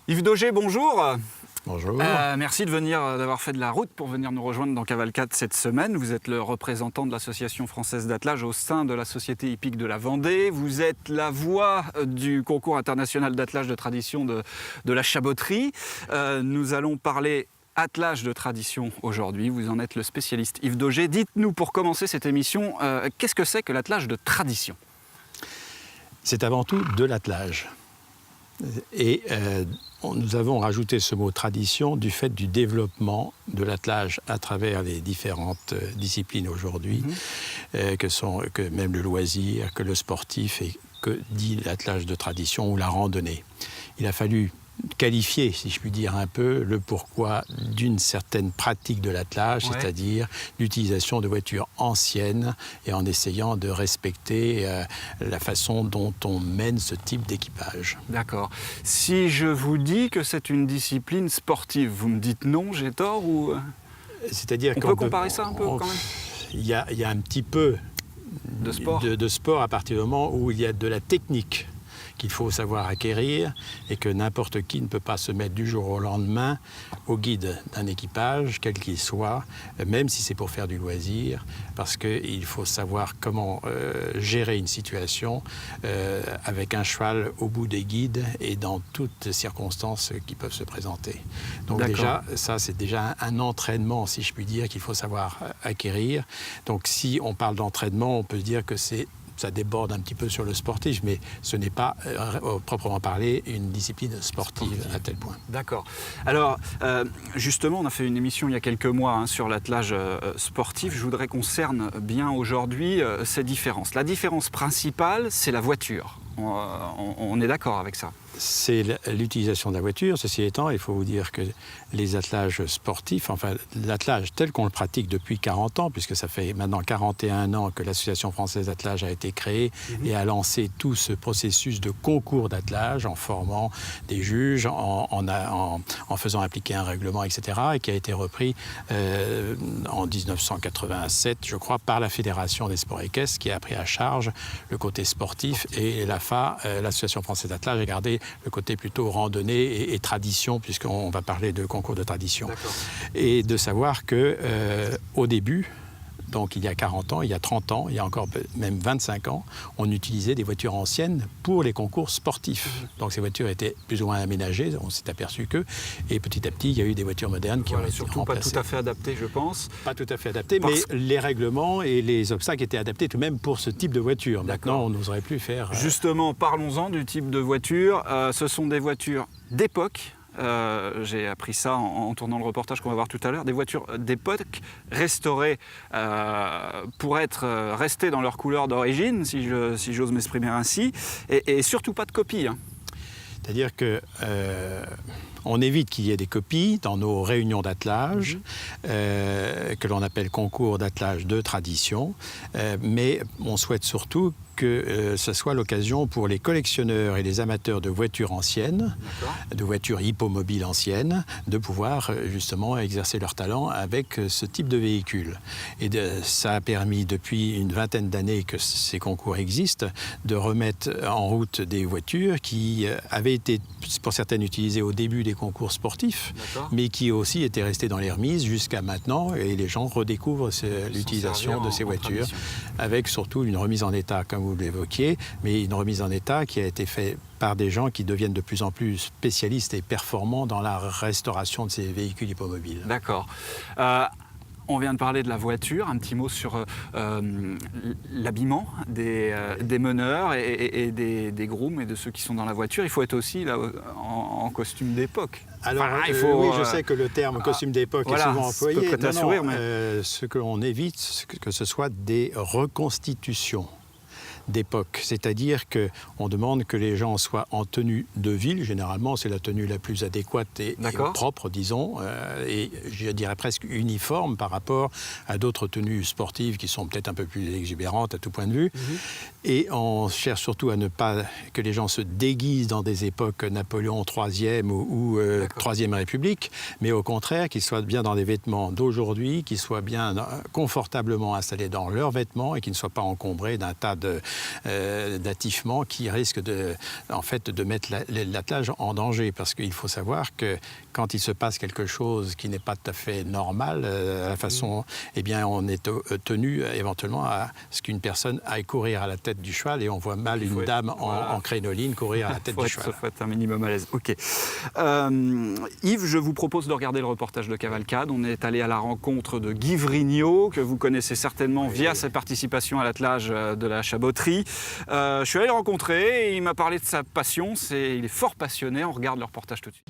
Yves Dauger, bonjour. Bonjour. Merci d'avoir fait de la route pour venir nous rejoindre dans Cavalcade cette semaine. Vous êtes le représentant de l'Association française d'attelage au sein de la Société hippique de la Vendée. Vous êtes la voix du concours international d'attelage de tradition de la Chaboterie. Nous allons parler attelage de tradition aujourd'hui. Vous en êtes le spécialiste Yves Dauger. Dites-nous pour commencer cette émission, qu'est-ce que c'est que l'attelage de tradition ? C'est avant tout de l'attelage. Et nous avons rajouté ce mot tradition du fait du développement de l'attelage à travers les différentes disciplines aujourd'hui, que même le loisir, que le sportif et que dit l'attelage de tradition ou la randonnée. Il a fallu qualifier, si je puis dire un peu, le pourquoi d'une certaine pratique de l'attelage, c'est-à-dire l'utilisation de voitures anciennes et en essayant de respecter la façon dont on mène ce type d'équipage. D'accord. Si je vous dis que c'est une discipline sportive, vous me dites non, j'ai tort ou... C'est-à-dire on peut comparer ça un peu quand même ? Il y a un petit peu de sport. De sport à partir du moment où il y a de la technique qu'il faut savoir acquérir et que n'importe qui ne peut pas se mettre du jour au lendemain au guide d'un équipage, quel qu'il soit, même si c'est pour faire du loisir, parce qu'il faut savoir comment gérer une situation avec un cheval au bout des guides et dans toutes circonstances qui peuvent se présenter. Donc déjà, ça c'est déjà un entraînement, si je puis dire, qu'il faut savoir acquérir. Donc si on parle d'entraînement, on peut se dire que ça déborde un petit peu sur le sportif, mais ce n'est pas, proprement parlé, une discipline sportive à tel point. D'accord. Alors, justement, on a fait une émission il y a quelques mois sur l'attelage sportif. Je voudrais qu'on cerne bien aujourd'hui ces différences. La différence principale, c'est la voiture. On est d'accord avec ça ? C'est l'utilisation de la voiture. Ceci étant, il faut vous dire que les attelages sportifs, enfin l'attelage tel qu'on le pratique depuis 40 ans, puisque ça fait maintenant 41 ans que l'Association française d'attelage a été créée et a lancé tout ce processus de concours d'attelage en formant des juges, en faisant appliquer un règlement, etc., et qui a été repris en 1987, je crois, par la Fédération des sports équestres, qui a pris à charge le côté sportif, et l'AFA, l'Association française d'attelage, a gardé le côté plutôt randonnée et tradition, puisqu'on va parler de concours de tradition. Et de savoir qu'au début, donc il y a 40 ans, il y a 30 ans, il y a encore même 25 ans, on utilisait des voitures anciennes pour les concours sportifs. Donc ces voitures étaient plus ou moins aménagées, on s'est aperçu que, et petit à petit, il y a eu des voitures modernes qui ont été surtout remplacées. Pas tout à fait adaptées, je pense. Pas tout à fait adaptées, mais les règlements et les obstacles étaient adaptés tout de même pour ce type de voiture. Maintenant, on n'oserait plus faire... Justement, parlons-en du type de voiture. Ce sont des voitures d'époque. J'ai appris ça en tournant le reportage qu'on va voir tout à l'heure, des voitures d'époque restaurées pour être restées dans leur couleur d'origine, si j'ose m'exprimer ainsi, et surtout pas de copies. C'est-à-dire que on évite qu'il y ait des copies dans nos réunions d'attelage, que l'on appelle concours d'attelage de tradition, mais on souhaite surtout que ce soit l'occasion pour les collectionneurs et les amateurs de voitures anciennes, de voitures hippomobiles anciennes, de pouvoir justement exercer leur talent avec ce type de véhicule. Et ça a permis depuis une vingtaine d'années que ces concours existent, de remettre en route des voitures qui avaient été pour certaines utilisées au début des concours sportifs, mais qui aussi étaient restées dans les remises jusqu'à maintenant, et les gens redécouvrent l'utilisation de ces voitures, avec surtout une remise en état, comme vous l'évoquiez, mais une remise en état qui a été faite par des gens qui deviennent de plus en plus spécialistes et performants dans la restauration de ces véhicules hippomobiles. D'accord. On vient de parler de la voiture, un petit mot sur l'habillement des meneurs et des grooms et de ceux qui sont dans la voiture. Il faut être aussi là, en costume d'époque. Alors, oui, je sais que le terme costume d'époque est souvent employé. Ce que l'on évite, que ce soit des reconstitutions d'époque. C'est-à-dire qu'on demande que les gens soient en tenue de ville. Généralement, c'est la tenue la plus adéquate et propre, disons, et je dirais presque uniforme par rapport à d'autres tenues sportives qui sont peut-être un peu plus exubérantes à tout point de vue. Et on cherche surtout à ne pas que les gens se déguisent dans des époques Napoléon IIIe ou Troisième République, mais au contraire qu'ils soient bien dans des vêtements d'aujourd'hui, qu'ils soient bien confortablement installés dans leurs vêtements et qu'ils ne soient pas encombrés d'un tas nativement qui risquent en fait, de mettre l'attelage en danger. Parce qu'il faut savoir que quand il se passe quelque chose qui n'est pas tout à fait normal, à la façon, eh bien, on est tenu éventuellement à ce qu'une personne aille courir à la tête du cheval et on voit mal une dame en crénoline courir à la tête du cheval. Il faut être un minimum à l'aise. Ok. Yves, je vous propose de regarder le reportage de Cavalcade. On est allé à la rencontre de Guy Vrignot, que vous connaissez certainement via sa participation à l'attelage de la Chaboterie. Je suis allé le rencontrer et il m'a parlé de sa passion. Il est fort passionné. On regarde le reportage tout de suite.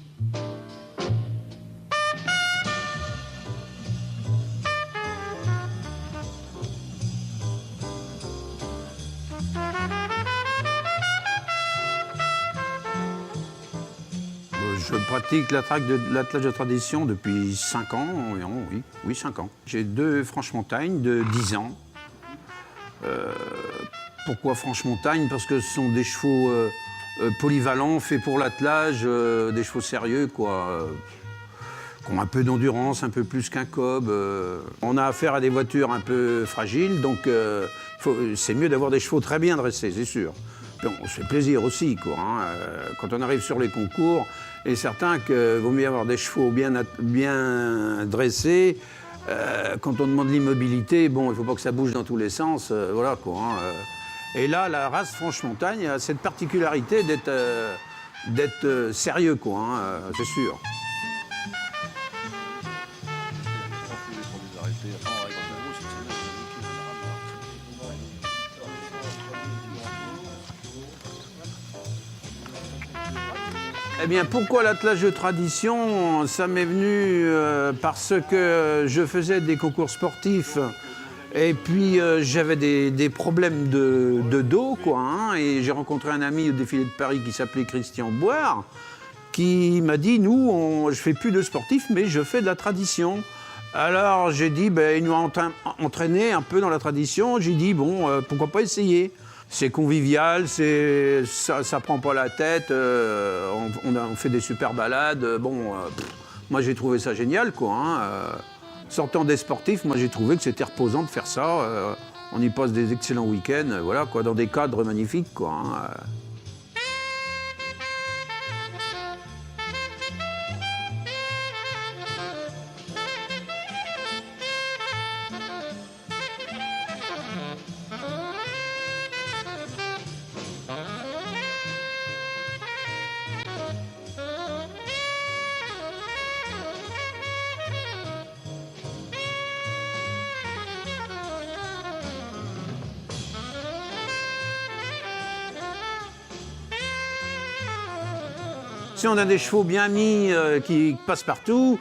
Je pratique l'attelage de tradition depuis 5 ans environ, oui 5 ans. J'ai 2 Franche-Montagne de 10 ans. Pourquoi Franche-Montagne? Parce que ce sont des chevaux polyvalents, faits pour l'attelage, des chevaux sérieux, quoi. Qui ont un peu d'endurance, un peu plus qu'un cob. On a affaire à des voitures un peu fragiles, donc c'est mieux d'avoir des chevaux très bien dressés, c'est sûr. Puis on se fait plaisir aussi, quoi. Quand on arrive sur les concours, il est certain qu'il vaut mieux avoir des chevaux bien dressés. Quand on demande l'immobilité, bon, il ne faut pas que ça bouge dans tous les sens, voilà, quoi. Et là, la race Franche-Montagne a cette particularité d'être sérieux, quoi, c'est sûr. Eh bien, pourquoi l'attelage de tradition? Ça m'est venu parce que je faisais des concours sportifs et puis j'avais des problèmes de dos, quoi. Et j'ai rencontré un ami au défilé de Paris qui s'appelait Christian Boire, qui m'a dit, je ne fais plus de sportif, mais je fais de la tradition. Alors j'ai dit, il nous a entraîné un peu dans la tradition. J'ai dit, pourquoi pas essayer? C'est convivial, ça prend pas la tête, on fait des super balades. Moi j'ai trouvé ça génial, quoi. Sortant des sportifs, moi j'ai trouvé que c'était reposant de faire ça. On y passe des excellents week-ends, voilà, quoi, dans des cadres magnifiques, quoi. Si on a des chevaux bien mis qui passent partout,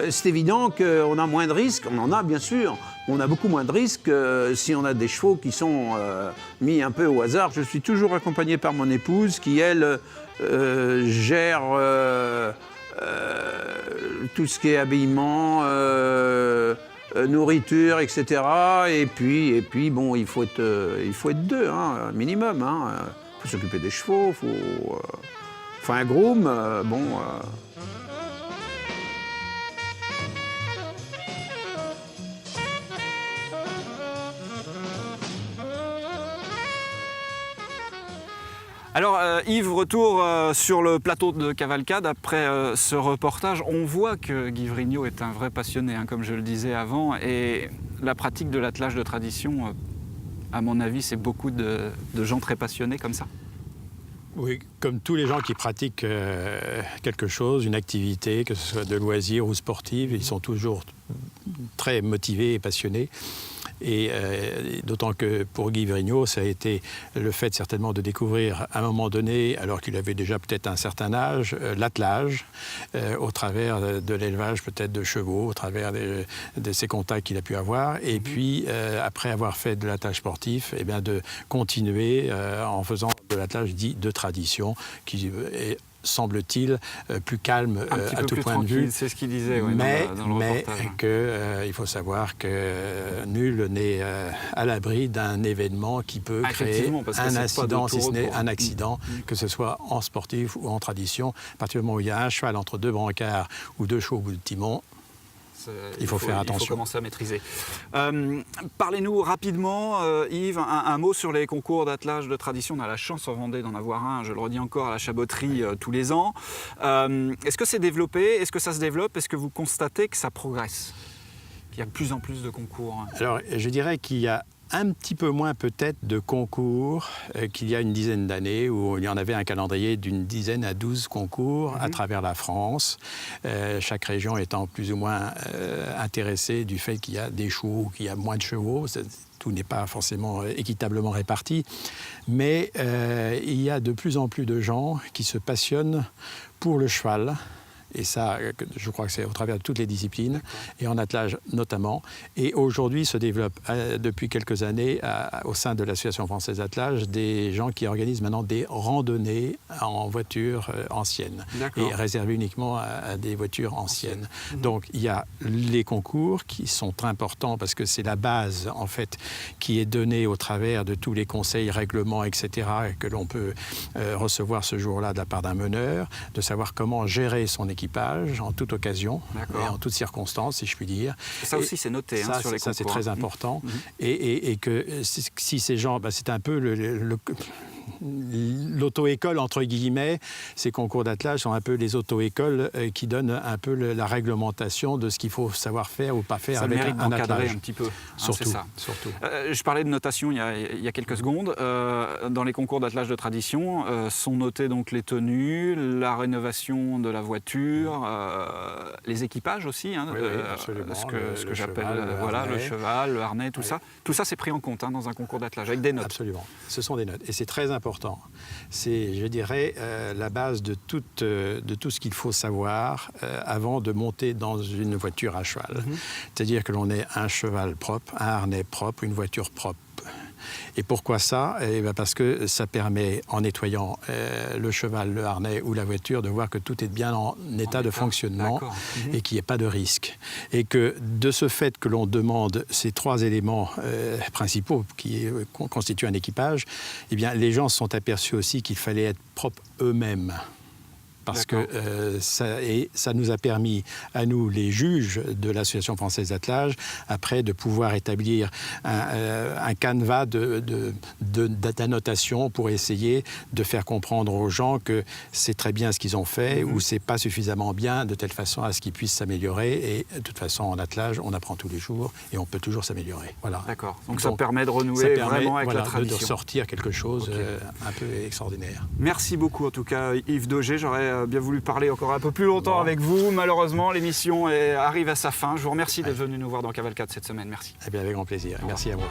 c'est évident qu'on a moins de risques. On en a bien sûr, on a beaucoup moins de risques si on a des chevaux qui sont mis un peu au hasard. Je suis toujours accompagné par mon épouse qui, elle, gère tout ce qui est habillement, nourriture, etc. Et puis il faut être 2, minimum. Il faut s'occuper des chevaux, faut un groom, Alors Yves, retour sur le plateau de Cavalcade après ce reportage. On voit que Guy Vrignot est un vrai passionné, comme je le disais avant, et la pratique de l'attelage de tradition, à mon avis, c'est beaucoup de gens très passionnés comme ça. Oui, comme tous les gens qui pratiquent quelque chose, une activité, que ce soit de loisir ou sportive, ils sont toujours très motivés et passionnés. Et d'autant que pour Guy Vrignot, ça a été le fait certainement de découvrir à un moment donné, alors qu'il avait déjà peut-être un certain âge, l'attelage, au travers de l'élevage peut-être de chevaux, au travers de ces contacts qu'il a pu avoir. Et puis, après avoir fait de l'attelage sportif, eh bien, de continuer en faisant de l'attelage dit de tradition, qui est, semble-t-il, plus calme à tout point de vue. C'est ce qu'il disait, oui, mais dans le reportage. Il faut savoir que nul n'est à l'abri d'un événement qui peut créer un incident, si ce n'est un accident, que ce soit en sportif ou en tradition. À partir du moment où il y a un cheval entre 2 brancards ou 2 chevaux au bout de timon, Il faut faire attention. Il faut commencer à maîtriser. Parlez-nous rapidement, Yves, un mot sur les concours d'attelage de tradition. On a la chance en Vendée d'en avoir un, je le redis encore, à la Chaboterie tous les ans. Est-ce que c'est développé? Est-ce que ça se développe? Est-ce que vous constatez que ça progresse? Qu'il y a de plus en plus de concours? Alors, je dirais qu'il y a un petit peu moins peut-être de concours qu'il y a une dizaine d'années où il y en avait un calendrier d'une dizaine à 12 concours à travers la France, chaque région étant plus ou moins intéressée du fait qu'il y a des chevaux, qu'il y a moins de chevaux. Tout n'est pas forcément équitablement réparti, mais il y a de plus en plus de gens qui se passionnent pour le cheval. Et ça, je crois que c'est au travers de toutes les disciplines, et en attelage notamment. Et aujourd'hui se développe depuis quelques années au sein de l'Association française d'attelage des gens qui organisent maintenant des randonnées en voitures anciennes, et réservées uniquement à des voitures anciennes. Donc il y a les concours qui sont très importants parce que c'est la base en fait qui est donnée au travers de tous les conseils, règlements, etc. que l'on peut recevoir ce jour-là de la part d'un meneur, de savoir comment gérer son équipage en toute occasion et en toutes circonstances, si je puis dire. Ça aussi, c'est noté sur les concours. Ça, c'est très important. Et que si ces gens, c'est un peu l'auto-école, entre guillemets, ces concours d'attelage sont un peu les auto-écoles qui donnent un peu la réglementation de ce qu'il faut savoir faire ou pas faire ça avec mérite un d'encadrer attelage. Un petit peu. Surtout. C'est ça. Surtout. Je parlais de notation il y a quelques secondes. Dans les concours d'attelage de tradition sont notés donc les tenues, la rénovation de la voiture, les équipages aussi, absolument. ce que j'appelle le cheval, le harnais, tout ça. Tout ça, c'est pris en compte dans un concours d'attelage avec des notes. Absolument. Ce sont des notes. Et c'est très important. C'est, je dirais, la base de tout ce qu'il faut savoir avant de monter dans une voiture à cheval. C'est-à-dire que l'on ait un cheval propre, un harnais propre, une voiture propre. Et pourquoi ça? Parce que ça permet, en nettoyant le cheval, le harnais ou la voiture, de voir que tout est bien en état de fonctionnement et qu'il n'y ait pas de risque. Et que de ce fait que l'on demande ces trois éléments principaux qui constituent un équipage, eh bien, les gens se sont aperçus aussi qu'il fallait être propre eux-mêmes. Parce que ça nous a permis, à nous, les juges de l'Association française d'attelage, après de pouvoir établir un canevas d'annotation pour essayer de faire comprendre aux gens que c'est très bien ce qu'ils ont fait ou c'est pas suffisamment bien, de telle façon à ce qu'ils puissent s'améliorer. Et de toute façon, en attelage, on apprend tous les jours et on peut toujours s'améliorer. Voilà. D'accord. Donc ça permet de renouer vraiment avec la tradition. De sortir quelque chose un peu extraordinaire. Merci beaucoup en tout cas Yves Dauger. J'aurais bien voulu parler encore un peu plus longtemps avec vous. Malheureusement, l'émission arrive à sa fin. Je vous remercie d'être venu nous voir dans Cavalcade cette semaine. Merci. Eh bien, avec grand plaisir. Merci à vous.